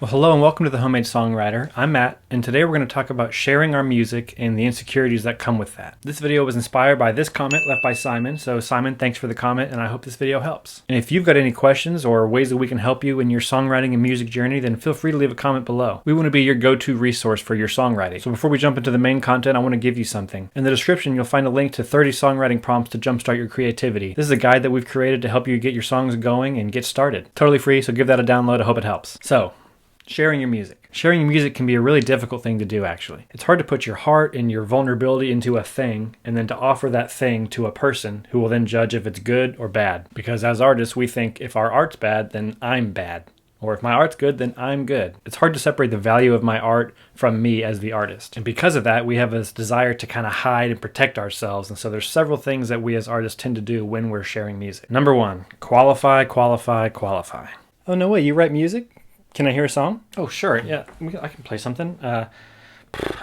Well, hello and welcome to the Homemade Songwriter. I'm Matt, and today we're going to talk about sharing our music and the insecurities that come with that. This video was inspired by this comment left by Simon, so Simon, thanks for the comment, and I hope this video helps. And if you've got any questions or ways that we can help you in your songwriting and music journey, then feel free to leave a comment below. We want to be your go-to resource for your songwriting. So before we jump into the main content, I want to give you something. In the description, you'll find a link to 30 songwriting prompts to jumpstart your creativity. This is a guide that we've created to help you get your songs going and get started. Totally free, so give that a download. I hope it helps. So, sharing your music. Sharing your music can be a really difficult thing to do, actually. It's hard to put your heart and your vulnerability into a thing and then to offer that thing to a person who will then judge if it's good or bad. Because as artists, we think if our art's bad, then I'm bad. Or if my art's good, then I'm good. It's hard to separate the value of my art from me as the artist. And because of that, we have this desire to kind of hide and protect ourselves. And so there's several things that we as artists tend to do when we're sharing music. Number one, qualify, qualify, qualify. Oh, no way, you write music? Can I hear a song? Oh, sure. Yeah, I can play something. I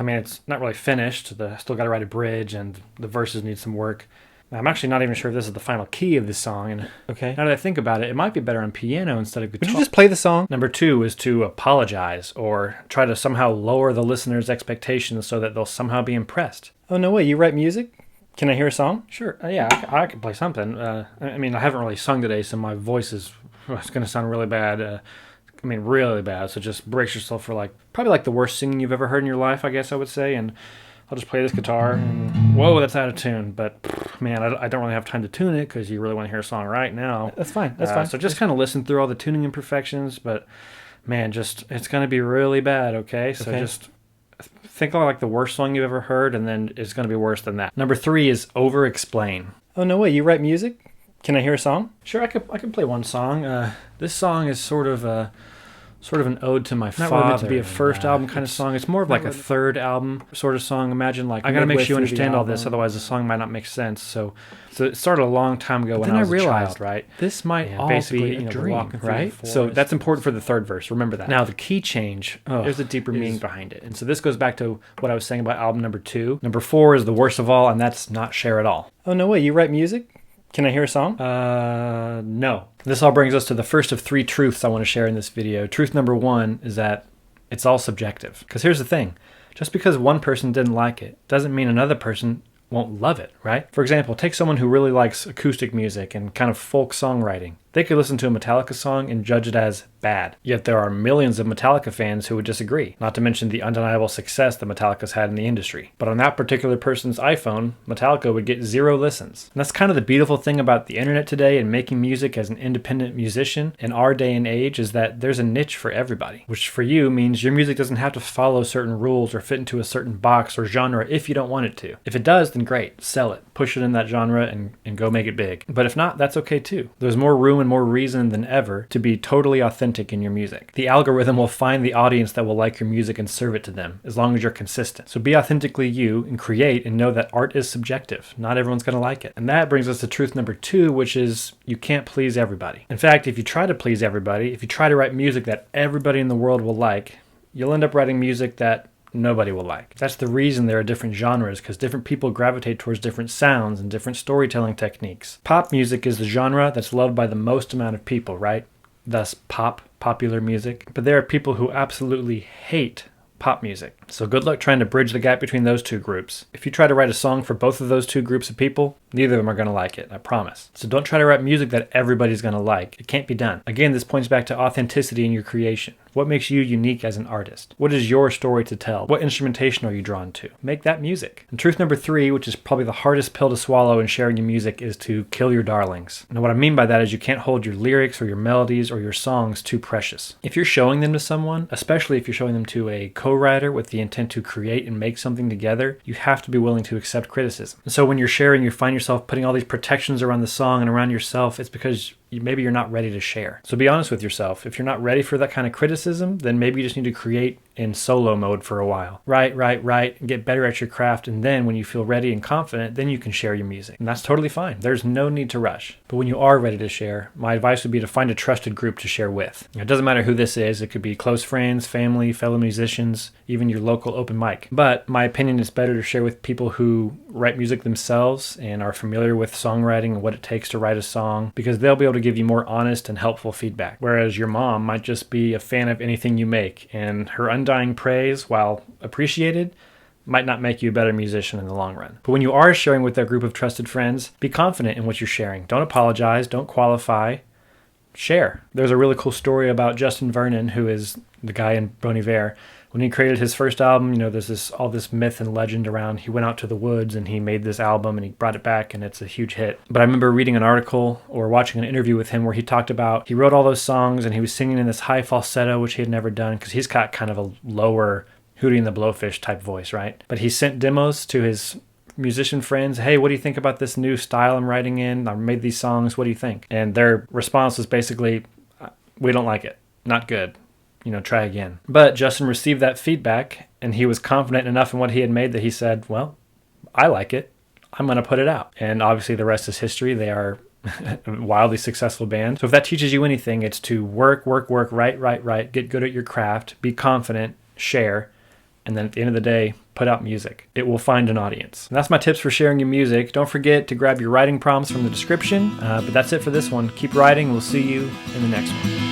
mean, it's not really finished. I still got to write a bridge, and the verses need some work. I'm actually not even sure if this is the final key of this song. And okay, now that I think about it, it might be better on piano instead of guitar. Would you just play the song? Number two is to apologize or try to somehow lower the listener's expectations so that they'll somehow be impressed. Oh, no way. You write music? Can I hear a song? Sure. Yeah, I can play something. I mean, I haven't really sung today, so my voice is it's going to sound really bad. Really bad, so just brace yourself for probably the worst singing you've ever heard in your life, I guess I would say, and I'll just play this guitar, and whoa, that's out of tune, but man, I don't really have time to tune it, because you really want to hear a song right now. That's fine, So just kind of listen through all the tuning imperfections, but man, it's going to be really bad, okay? So just think of the worst song you've ever heard, and then it's going to be worse than that. Number three is over-explain. Oh, no way, you write music? Can I hear a song? Sure, I can play one song. This song is sort of an ode to my father. Not really meant to be a first album kind of song. It's more of a third album sort of song. Imagine I gotta make sure you understand all this, otherwise the song might not make sense. So it started a long time ago when I was a child, right? This might all be a dream, right? So that's important for the third verse. Remember that. Now the key change, there's a deeper meaning behind it. And so this goes back to what I was saying about album number 2. Number 4 is the worst of all, and that's not share at all. Oh, no way, you write music? Can I hear a song? No. This all brings us to the first of 3 truths I want to share in this video. Truth number 1 is that it's all subjective. Because here's the thing. Just because one person didn't like it doesn't mean another person won't love it, right? For example, take someone who really likes acoustic music and kind of folk songwriting. They could listen to a Metallica song and judge it as bad. Yet there are millions of Metallica fans who would disagree, not to mention the undeniable success that Metallica's had in the industry. But on that particular person's iPhone, Metallica would get 0 listens. And that's kind of the beautiful thing about the internet today and making music as an independent musician in our day and age is that there's a niche for everybody, which for you means your music doesn't have to follow certain rules or fit into a certain box or genre if you don't want it to. If it does, then great, sell it, push it in that genre and go make it big. But if not, that's okay too. There's more room and more reason than ever to be totally authentic in your music. The algorithm will find the audience that will like your music and serve it to them, as long as you're consistent. So be authentically you and create and know that art is subjective. Not everyone's going to like it. And that brings us to truth number 2, which is you can't please everybody. In fact, if you try to please everybody, if you try to write music that everybody in the world will like, you'll end up writing music that nobody will like. That's the reason there are different genres, because different people gravitate towards different sounds and different storytelling techniques. Pop music is the genre that's loved by the most amount of people, right? Thus popular music. But there are people who absolutely hate pop music. So good luck trying to bridge the gap between those two groups. If you try to write a song for both of those two groups of people, neither of them are going to like it, I promise. So don't try to write music that everybody's going to like. It can't be done. Again, this points back to authenticity in your creation. What makes you unique as an artist? What is your story to tell? What instrumentation are you drawn to? Make that music. And truth number 3, which is probably the hardest pill to swallow in sharing your music, is to kill your darlings. And what I mean by that is you can't hold your lyrics or your melodies or your songs too precious. If you're showing them to someone, especially if you're showing them to a co-writer with the intent to create and make something together, you have to be willing to accept criticism. And so when you're sharing, you find yourself putting all these protections around the song and around yourself. It's because maybe you're not ready to share. So be honest with yourself. If you're not ready for that kind of criticism, then maybe you just need to create in solo mode for a while. Write, get better at your craft, and then when you feel ready and confident, then you can share your music. And that's totally fine. There's no need to rush. But when you are ready to share, my advice would be to find a trusted group to share with. It doesn't matter who this is. It could be close friends, family, fellow musicians, even your local open mic. But my opinion is better to share with people who write music themselves and are familiar with songwriting and what it takes to write a song, because they'll be able to give you more honest and helpful feedback. Whereas your mom might just be a fan of anything you make, and her undying praise, while appreciated, might not make you a better musician in the long run. But when you are sharing with that group of trusted friends, be confident in what you're sharing. Don't apologize, don't qualify, share. There's a really cool story about Justin Vernon, who is the guy in Bon Iver. When he created his first album, there's all this myth and legend around he went out to the woods and he made this album and he brought it back and it's a huge hit. But I remember reading an article or watching an interview with him where he talked about he wrote all those songs and he was singing in this high falsetto, which he had never done because he's got kind of a lower Hootie and the Blowfish type voice, right? But he sent demos to his musician friends. Hey, what do you think about this new style I'm writing in? I made these songs. What do you think? And their response was basically, we don't like it. Not good. Try again. But Justin received that feedback and he was confident enough in what he had made that he said, well, I like it. I'm going to put it out. And obviously the rest is history. They are a wildly successful band. So if that teaches you anything, it's to work, write, get good at your craft, be confident, share, and then at the end of the day, put out music. It will find an audience. And that's my tips for sharing your music. Don't forget to grab your writing prompts from the description. But that's it for this one. Keep writing. We'll see you in the next one.